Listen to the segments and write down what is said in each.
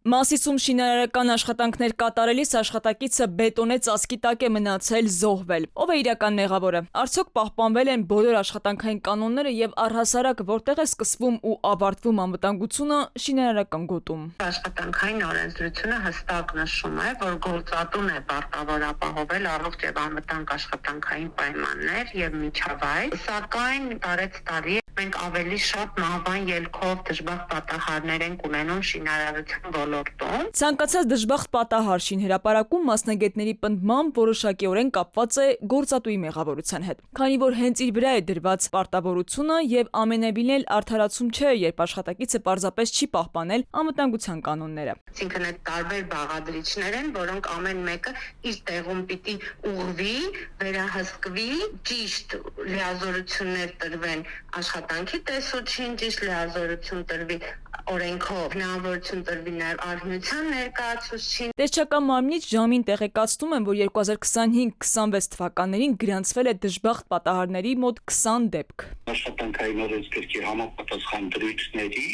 Մասիսում շինարարական աշխատանքներ կատարելիս աշխատակիցը բետոնե ծածկի տակ է մնացել, զոհվել։ Ով է իրական մեղավորը։ Արդյոք պահպանվել են բոլոր աշխատանքային կանոնները եւ առհասարակ որտեղ է սկսվում ու ավարտվում անվտանգությունը շինարարական գոտում։ Աշխատանքային օրենսդրությունը հստակ նշում է, որ գործատուն է պարտավոր ապահովել առողջ եւ անվտանգ աշխատանքային պայմաններ եւ միջավայր, սակայն տարեց տարի մենք ավելի շատ մահվան ելքով դժբախտ պատահարներ ենք ունենում շինարարության ոլորտում։ Ցանկացած դժբախտ պատահար շինհրապարակում մասնագետների պնդմամբ որոշակիորեն կապված է գործատուի մեղավորության հետ, քանի որ հենց իր վրա է դրված պարտավորությունը եւ ամենևին էլ արդարացում չէ, երբ աշխատակիցը պարզապես չի պահպանել անվտանգության կանոնները։ Այսինքն այդ տարբեր բաղադրիչներ են, որոնք ամեն մեկը իր տեղում պիտի ուղղվի, վերահսկվի, ճիշտ լիազորություններ տրվեն աշխատանքի տեսուչին, ճիշտ լիազորություն տրվի օրենքով, հնարավորություն տրվի նաև արհնության ներկայացուցչին։ Տեսչական մարմնից ժամին տեղեկացնում են, որ 2025-26 թվականներին գրանցվել է դժբախտ պատահարների մոտ 20 դեպք։ Աշխատանքային օրենսգրքի համապատասխան դրույթների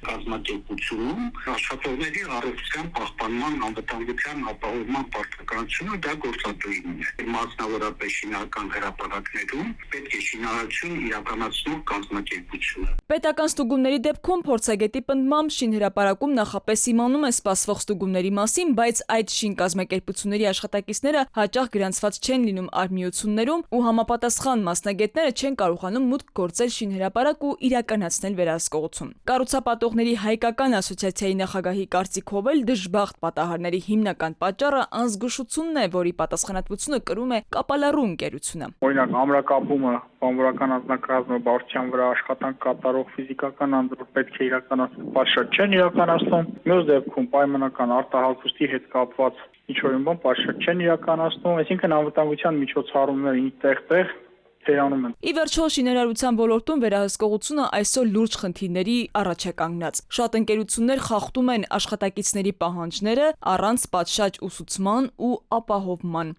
կազմակերպությունում աշխատողների առողջության պահպանման անվտանգության ապահովման պարտականությունը դա գործատուին է։ Մասնավորապես շինարարական հրապարակներում պետք է շինարարություն իրականացնող կազմակերպությունը։ Պետական ստուգումների դեպքում փորձագետի պնդմամբ շինհրապարակում նախապես իմանում է սպասվող ստուգումների մասին, բայց այդ շինկազմակերպությունների աշխատակիցները հաճախ գրանցված չեն լինում արհմիություններում ու համապատասխան մասնագետները չեն կարողանում մուտք գործել շինհրապարակ ու իրականացնել վերահսկողություն։ Կառուցապատողների հայկական ասոցիացիայի նախագահի կարծիքով էլ դժբախտ պատահարների հիմնական պատճառը անզգուշությունն է, որի պատասխանատվությունը կրում է կապալառու ընկերությունը։ Օրինակ, ամրակապումը բանվորական անձնակազմը բարության վրա աշխատանք կատարող ֆիզիկական անձը պետք է իրականացնել, պատշաճ չեն իրականացնում։ Մյուս դեպքում պայմանական արտահալվածքի հետ կապված ինչ-որ բան պատշաճ չեն իրականացնում, այսինքն անվտանգության միջոցառումները տեղ-տեղ թերանում են։ Ի վերջո, շինարարության ոլորտում վերահսկողությունը այսօր լուրջ խնդիրների առաջ է կանգնած։ Շատ ընկերություններ խախտում են աշխատակիցների պահանջները առանց պատշաճ ուսուցման ու ապահովման։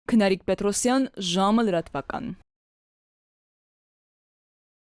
Քնարիկ Պետրոսյան, ժամը լրատվական։